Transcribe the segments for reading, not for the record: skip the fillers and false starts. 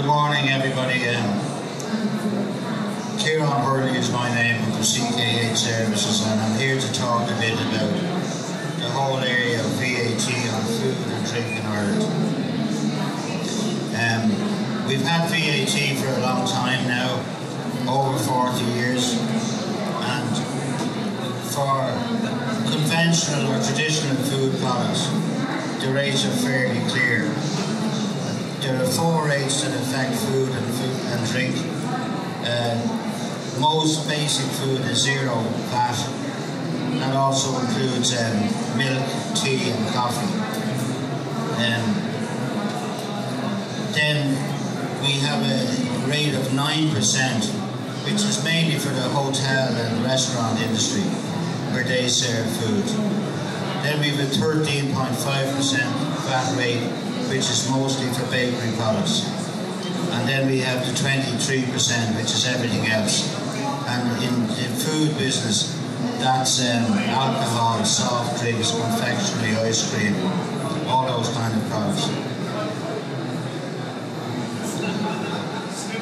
Good morning, everybody. Ciara Hurley is my name with the CKH Services, and I'm here to talk a bit about the whole area of VAT on food and drink in Ireland. We've had VAT for a long time now, over 40 years, and for conventional or traditional food products, the rates are fairly clear. There are 4 rates that affect food and drink. Most basic food is 0 VAT. That also includes milk, tea and coffee. Then we have a rate of 9%, which is mainly for the hotel and restaurant industry, where they serve food. Then we have a 13.5% VAT rate, which is mostly for bakery products. And then we have the 23%, which is everything else. And in the food business, that's alcohol, soft drinks, confectionery, ice cream, all those kind of products.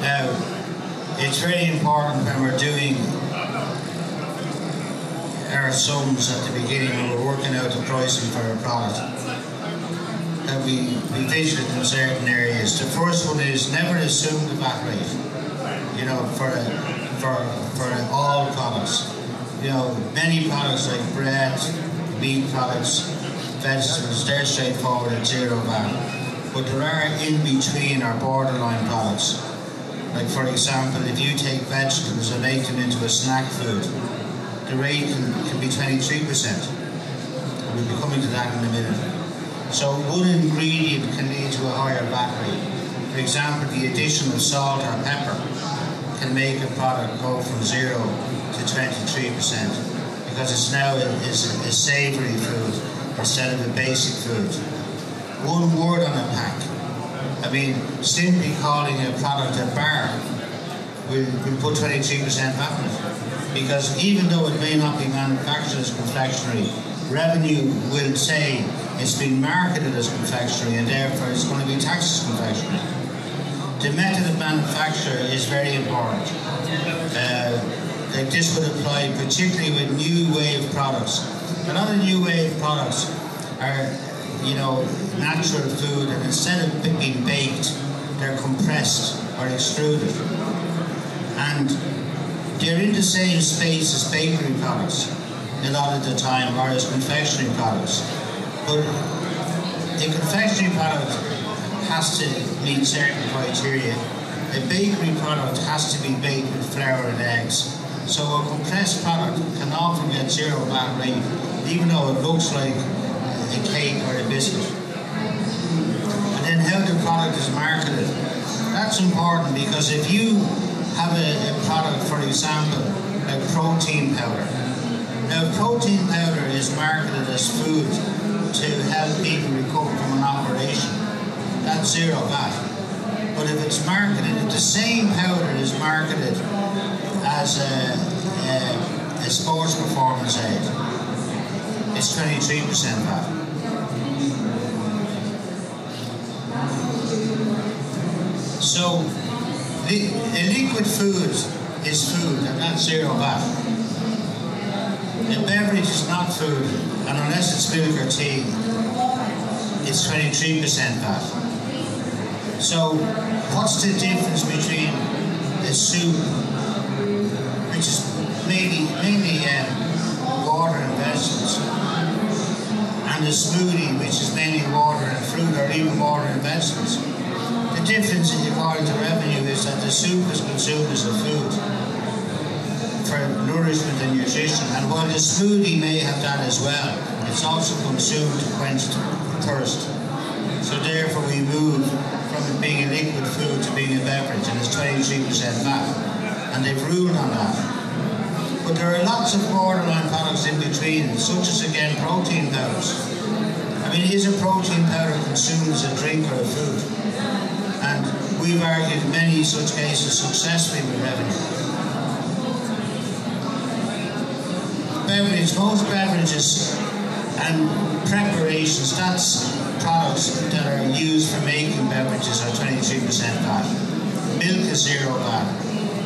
Now, it's very important when we're doing our sums at the beginning, when we're working out the pricing for a product, that we vigilant in certain areas. The first one is never assume the VAT rate, you know, for all products. You know, many products like bread, meat products, vegetables, they're straightforward at 0 VAT. But there are in-between or borderline products. Like, for example, if you take vegetables and make them into a snack food, the rate can be 23%. We'll be coming to that in a minute. So one ingredient can lead to a higher VAT rate. For example, the addition of salt or pepper can make a product go from 0 to 23%, because it's now a savoury food instead of a basic food. One word on a pack. I mean, simply calling a product a bar will put 23% VAT on it, because even though it may not be manufactured as confectionery, revenue will say it's been marketed as confectionery and therefore it's going to be taxed as confectionery. The method of manufacture is very important. Like this would apply particularly with new wave products. A lot of new wave products are, you know, natural food, and instead of being baked, they're compressed or extruded. And they're in the same space as bakery products a lot of the time, or as confectionery products. But a confectionery product has to meet certain criteria. A bakery product has to be baked with flour and eggs. So a compressed product can often get 0 VAT rate, even though it looks like a cake or a biscuit. And then how the product is marketed. That's important, because if you have a product, for example, like protein powder. Now, protein powder is marketed as food to help people recover from an operation. That's 0 VAT. But if it's marketed, if the same powder is marketed as a sports performance aid, it's 23% VAT. So, a liquid food is food, and that's 0 VAT. A beverage is not food, and unless it's milk or tea, it's 23% VAT. So, what's the difference between a soup, which is mainly water and vegetables, and a smoothie, which is mainly water and fruit, or even water and vegetables? The difference, according to revenue, is that the soup is consumed as a food for nourishment and nutrition, and while the smoothie may have that as well, it's also consumed to quench thirst. So therefore we move from it being a liquid food to being a beverage, and it's 23% VAT, and they've ruled on that. But there are lots of borderline products in between, such as, again, protein powders. I mean, is a protein powder consumed as a drink or a food? And we've argued in many such cases successfully with revenue. Most beverages and preparations, that's products that are used for making beverages, are 23% VAT. milk is zero VAT.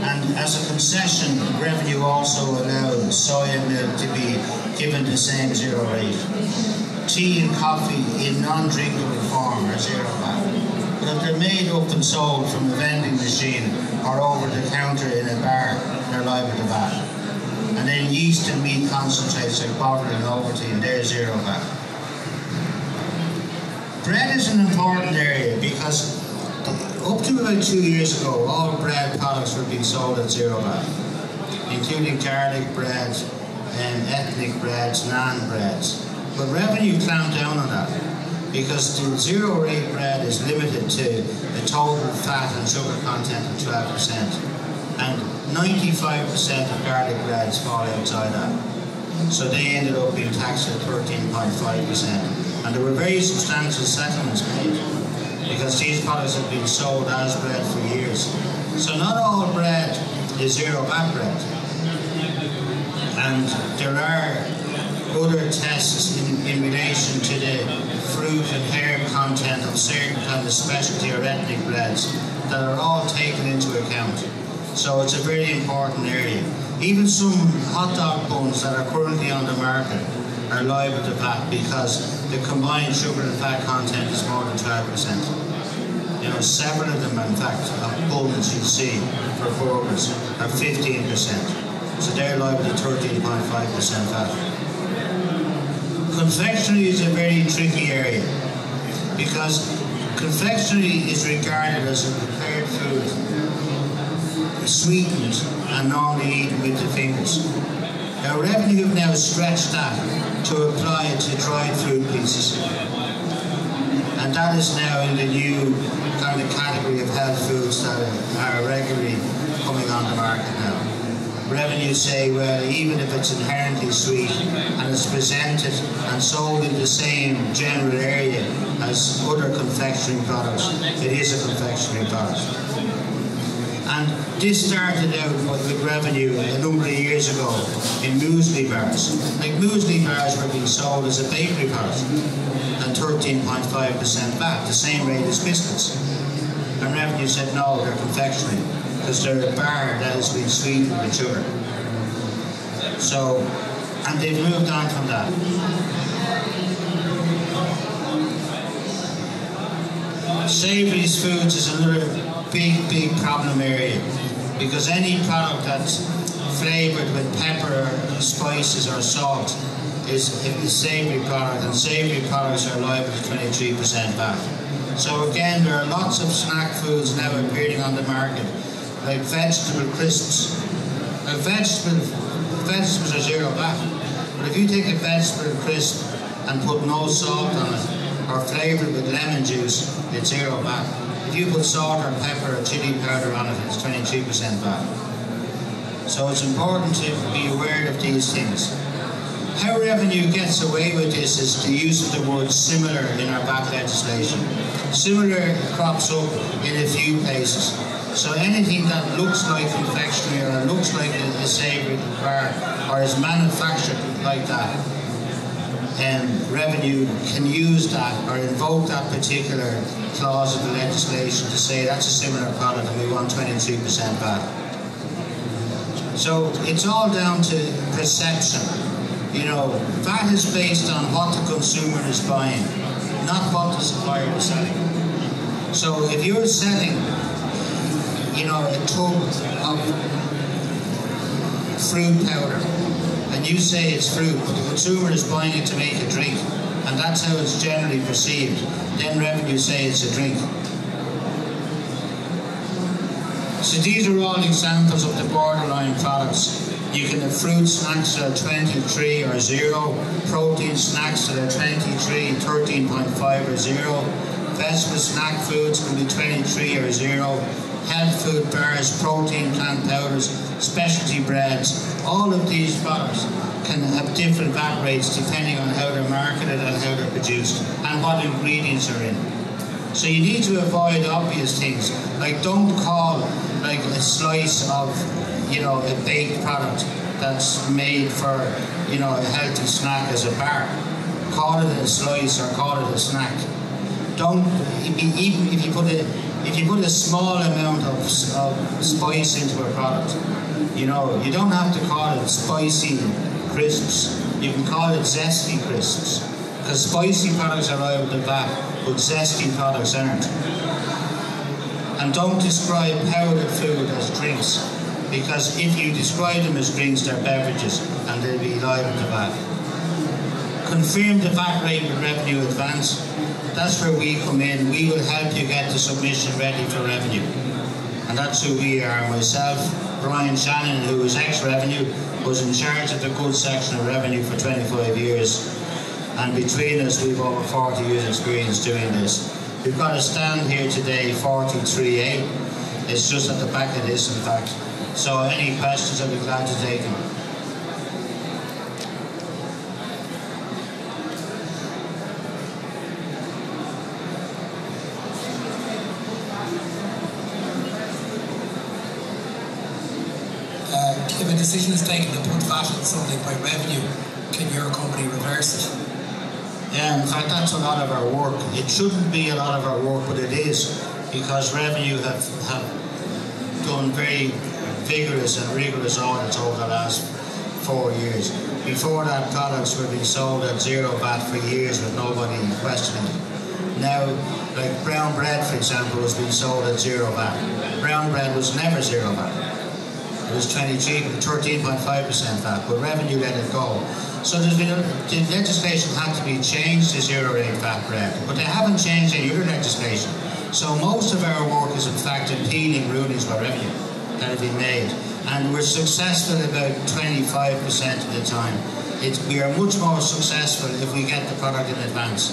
And as a concession, revenue also allowed soya milk to be given the same zero rate. Tea and coffee in non-drinkable form are zero VAT. But if they're made up and sold from a vending machine or over the counter in a bar, they're liable to VAT. And then yeast and meat concentrates like bottled and Ovaltine, they're zero VAT. Bread is an important area because up to about 2 years ago, all bread products were being sold at zero VAT, including garlic bread, ethnic breads, naan breads. But revenue clamped down on that because the zero rate bread is limited to a total fat and sugar content of 12%. And 95% of garlic breads fall outside that. So they ended up being taxed at 13.5%. And there were very substantial settlements made because these products have been sold as bread for years. So not all bread is zero VAT bread. And there are other tests in relation to the fruit and herb content of certain kind of specialty or ethnic breads that are all taken into account. So it's a very important area. Even some hot dog buns that are currently on the market are liable to VAT because the combined sugar and fat content is more than 12%. You know, several of them, in fact, of buns you see for burgers are 15%. So they're liable to 13.5% VAT. Confectionery is a very tricky area because confectionery is regarded as a prepared food, sweetened and normally eaten with the fingers. Now revenue have now stretched that to apply it to dried fruit pieces. And that is now in the new kind of category of health foods that are regularly coming on the market now. Revenue say, well, even if it's inherently sweet and it's presented and sold in the same general area as other confectionery products, it is a confectionery product. And this started out with revenue a number of years ago in muesli bars. Like muesli bars were being sold as a bakery product and 13.5% VAT, the same rate as biscuits. And revenue said no, they're confectionery because they're a bar that has been sweetened with sugar. So, and they've moved on from that. Savoury foods is another big problem area because any product that's flavoured with pepper, spices or salt is a savoury product, and savoury products are liable to 23% VAT. So again, there are lots of snack foods now appearing on the market, like vegetable crisps. Now vegetables are zero VAT, but if you take a vegetable crisp and put no salt on it or flavour it with lemon juice, it's zero VAT. If you put salt or pepper or chili powder on it, it's 23% VAT. So it's important to be aware of these things. How revenue gets away with this is the use of the word similar in our VAT legislation. Similar crops up in a few places. So anything that looks like confectionery or looks like a savoury bar or is manufactured like that, revenue can use that or invoke that particular clause of the legislation to say that's a similar product and we want 23% VAT. So it's all down to perception. You know, VAT is based on what the consumer is buying, not what the supplier is selling. So if you're selling, you know, a tub of fruit powder, and you say it's fruit, but the consumer is buying it to make a drink, and that's how it's generally perceived, then revenue say it's a drink. So these are all examples of the borderline products. You can have fruit snacks that are 23 or 0, protein snacks that are 23, 13.5 or 0, vegetable snack foods can be 23 or 0, health food bars, protein plant powders, specialty breads. All of these products can have different VAT rates depending on how they're marketed and how they're produced and what ingredients are in. So you need to avoid obvious things, like don't call like a slice of, you know, a baked product that's made for, you know, a healthy snack as a bar. Call it a slice or call it a snack. Don't, even if you put a if you put a small amount of spice into a product, you know, you don't have to call it spicy crisps. You can call it zesty crisps. Because spicy products are out of the VAT, but zesty products aren't. And don't describe powdered food as drinks, because if you describe them as drinks, they're beverages, and they'll be liable to VAT. Confirm the VAT rate with revenue advance. That's where we come in. We will help you get the submission ready for revenue. And that's who we are. Myself, Brian Shannon, who is ex-revenue, was in charge of the goods section of revenue for 25 years. And between us, we've over 40 years experience doing this. We've got a stand here today, 43A. It's just at the back of this, in fact. So any questions, I'll be glad to take them. If a decision is taken to put VAT on something by revenue, can your company reverse it? Yeah, in fact, that's a lot of our work. It shouldn't be a lot of our work, but it is, because revenue have done very vigorous and rigorous audits over the last 4 years. Before that, products were being sold at zero VAT for years with nobody questioning it. Now, like brown bread, for example, was being sold at zero VAT. Brown bread was never zero VAT. It was 13.5% VAT, but revenue let it go. So the legislation had to be changed to zero rate VAT bread, but they haven't changed any other legislation. So most of our work is in fact appealing rulings by revenue that have been made, and we're successful about 25% of the time. We are much more successful if we get the product in advance.